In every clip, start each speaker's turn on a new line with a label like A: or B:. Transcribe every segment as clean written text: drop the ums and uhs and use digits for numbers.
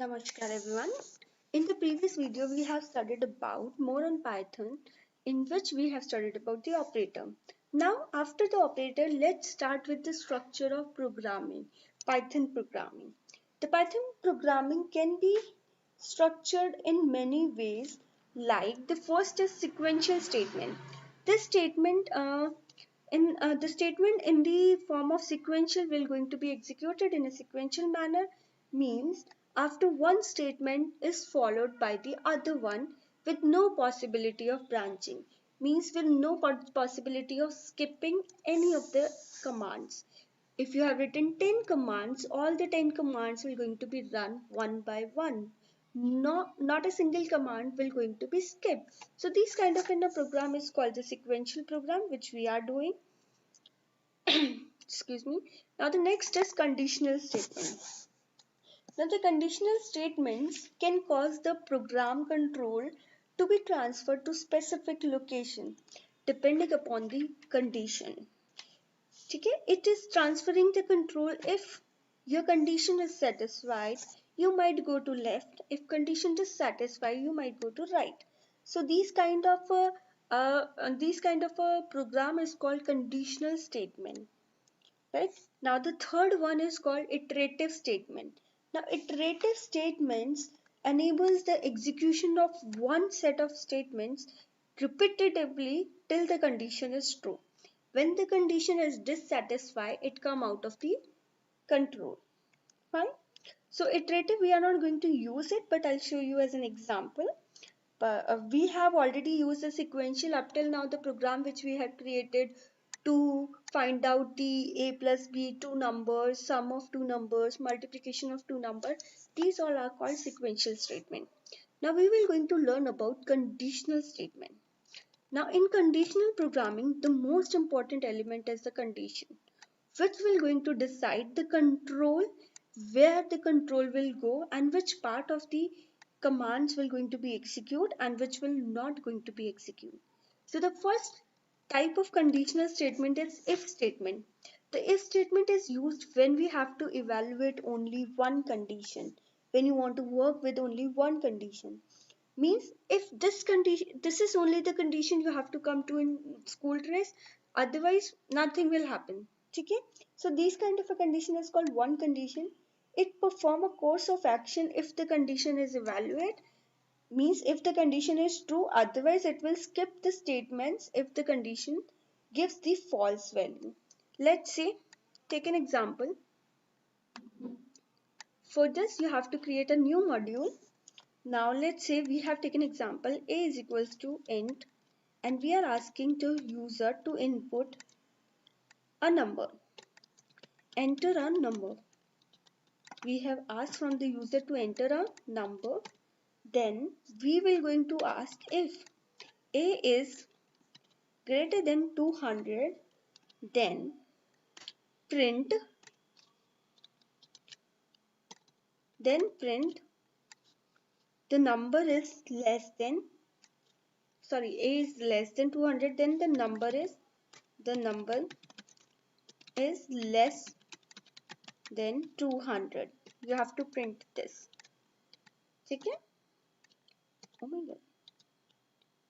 A: Namaskar everyone. In the previous video we have studied about more on Python, in which we have studied about the operator. Now after the operator, let's start with the structure of programming, Python programming. The Python programming can be structured in many ways, like the first is sequential statement. This statement in the statement in the form of sequential will going to be executed in a sequential manner, means after one statement is followed by the other one with no possibility of branching, means with no possibility of skipping any of the commands. If you have written 10 commands, all the 10 commands will going to be run one by one. Not a single command will going to be skipped. So this kind of in a program is called the sequential program, which we are doing. Excuse me. Now the next is conditional statement. Now the conditional statements can cause the program control to be transferred to specific location depending upon the condition. Okay? It is transferring the control. If your condition is satisfied, you might go to left. If condition is satisfied, you might go to right. So these kind of a program is called conditional statement. Right? Now the third one is called iterative statement. Now iterative statements enables the execution of one set of statements repetitively till the condition is true. When the condition is dissatisfied, it come out of the control. Fine. So iterative, we are not going to use it, but I'll show you as an example. But we have already used the sequential up till now, the program which we had created to find out the a plus b, two numbers, sum of two numbers, multiplication of two numbers. These all are called sequential statement. Now we will going to learn about conditional statement. Now in conditional programming, the most important element is the condition, which will going to decide the control, where the control will go and which part of the commands will going to be executed and which will not going to be executed. So the first type of conditional statement is if statement. The if statement is used when we have to evaluate only one condition, when you want to work with only one condition. Means if this condition, this is only the condition you have to come to in school dress, otherwise nothing will happen. Okay? So this kind of a condition is called one condition. It perform a course of action if the condition is evaluated, means if the condition is true, otherwise it will skip the statements if the condition gives the false value. Let's say, take an example. For this you have to create a new module. Now let's say we have taken example a is equals to int, and we are asking the user to input a number. Enter a number. We have asked from the user to enter a number. Then we will going to ask if a is greater than 200, then print the number is less than, sorry, a is less than 200, then the number is less than 200. You have to print this. Okay? Oh my god.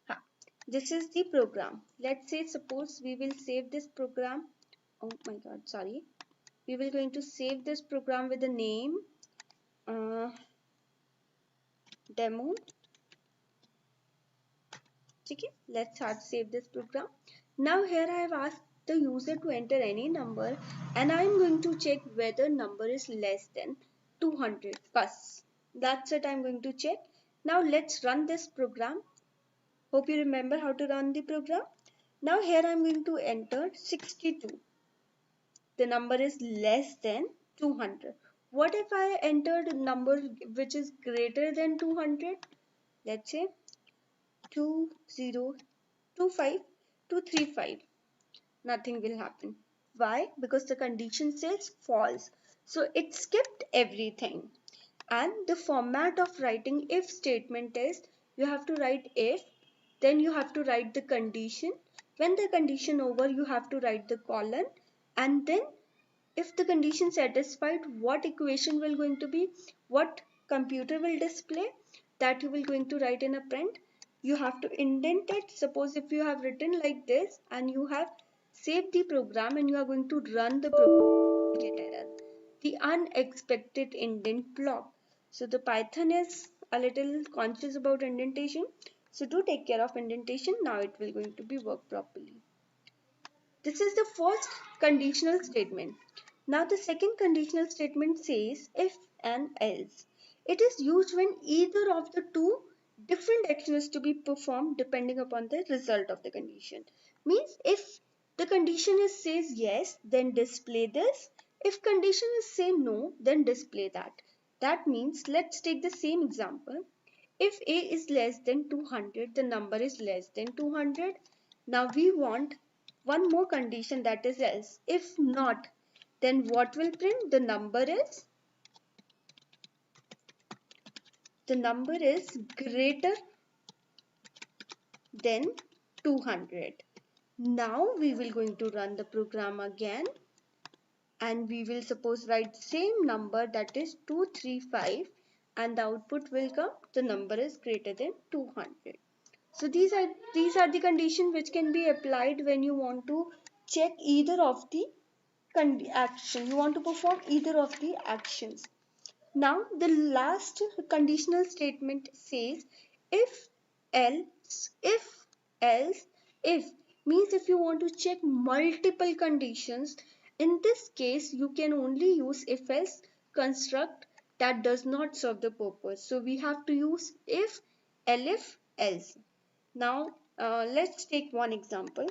A: Ha. This is the program. Let's say, suppose we will save this program. Oh my god, sorry. We will going to save this program with the name demo. Okay, let's start save this program. Now here I have asked the user to enter any number, and I am going to check whether number is less than 200. Bus. That's it, I'm going to check. Now let's run this program. Hope you remember how to run the program. Now here I'm going to enter 62. The number is less than 200. What if I entered a number which is greater than 200? Let's say 2025235. Nothing will happen. Why? Because the condition says false. So it skipped everything. And the format of writing if statement is, you have to write if, then you have to write the condition. When the condition over, you have to write the colon, and then if the condition satisfied, what equation will going to be, what computer will display, that you will going to write in a print. You have to indent it. Suppose if you have written like this and you have saved the program and you are going to run the program, error, the unexpected indent block. So the Python is a little conscious about indentation. So do take care of indentation. Now it will going to be work properly. This is the first conditional statement. Now the second conditional statement says if and else. It is used when either of the two different actions to be performed depending upon the result of the condition. Means if the condition is says yes, then display this. If condition is say no, then display that. That means let's take the same example. If a is less than 200, the number is less than 200. Now we want one more condition, that is else. If not, then what will print? The number is greater than 200. Now we will going to run the program again and we will suppose write same number, that is 235, and the output will come the number is greater than 200. So these are the conditions which can be applied when you want to check either of the action. You want to perform either of the actions. Now the last conditional statement says if else if means if you want to check multiple conditions. In this case you can only use if else construct that does not serve the purpose. So we have to use if, elif, else. Now let's take one example.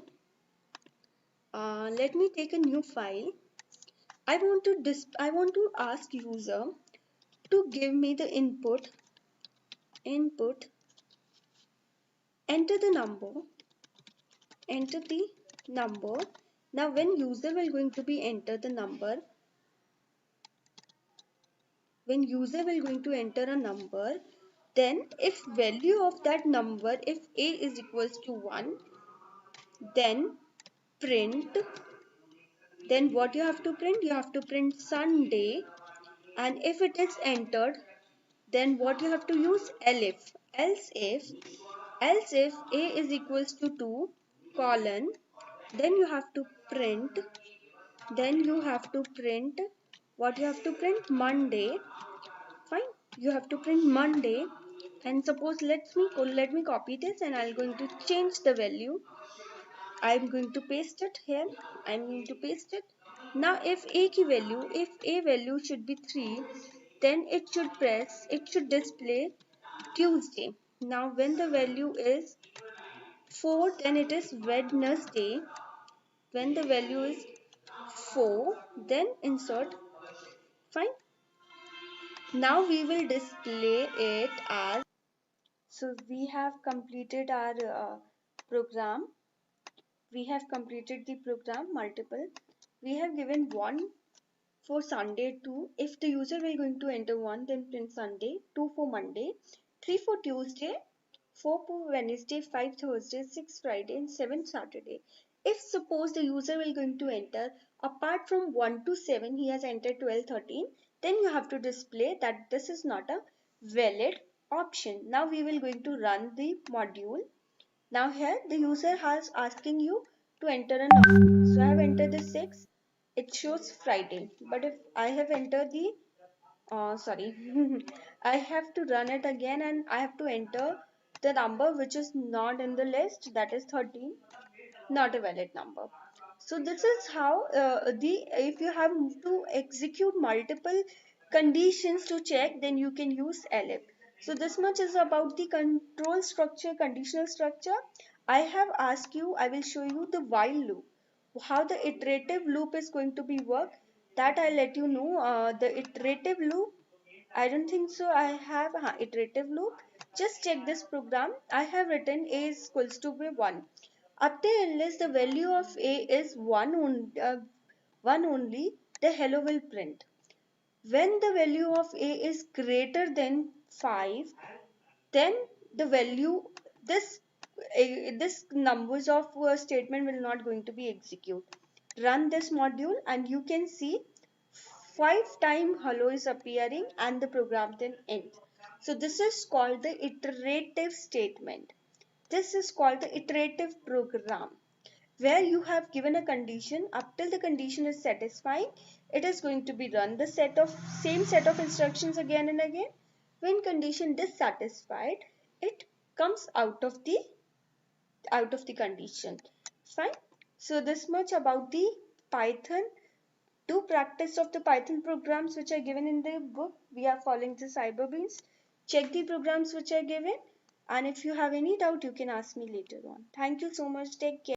A: Let me take a new file. I want to ask user to give me the input, enter the number. Now when user will going to be enter the number, when user will going to enter a number, then if value of that number, if a is equals to 1, then print, then what you have to print? You have to print Sunday. And if it is entered, then what you have to use? Elif. Else if a is equals to 2 colon, then you have to print, what you have to print? Monday. Fine, you have to print Monday. And suppose let me copy this and I'm going to change the value. I'm going to paste it here. I'm going to paste it. Now if a value should be 3, then it should display Tuesday. Now when the value is 4, then it is Wednesday. When the value is 4, then insert. Fine. Now we will display it as. So we have completed our program. We have completed the program multiple. We have given 1 for Sunday, 2. If the user will going to enter 1, then print Sunday. 2 for Monday. 3 for Tuesday. 4 for Wednesday. 5 Thursday. 6 Friday. And 7 Saturday. If suppose the user will going to enter apart from 1 to 7, he has entered 12, 13, then you have to display that this is not a valid option. Now we will going to run the module. Now here the user has asking you to enter a number. So I have entered the 6. It shows Friday. But if I have entered the sorry, I have to run it again and I have to enter the number which is not in the list, that is 13, not a valid number. So this is how if you have to execute multiple conditions to check, then you can use elif. So this much is about the control structure, conditional structure. I have asked you, I will show you the while loop, how the iterative loop is going to be work. That I'll let you know. The iterative loop, I don't think so I have iterative loop. Just check this program. I have written a is equals to be 1. Up till unless the value of a is 1 only, the hello will print. When the value of a is greater than 5, then the value, this numbers of statement will not going to be execute. Run this module and you can see 5 times hello is appearing and the program then ends. So this is called the iterative statement. This is called the iterative program, where you have given a condition. Up till the condition is satisfying, it is going to be run the same set of instructions again and again. When condition dissatisfied, it comes out of the condition. Fine. So this much about the Python. Do practice of the Python programs which are given in the book. We are following the Cyberbeans. Check the programs which are given, and if you have any doubt, you can ask me later on. Thank you so much. Take care.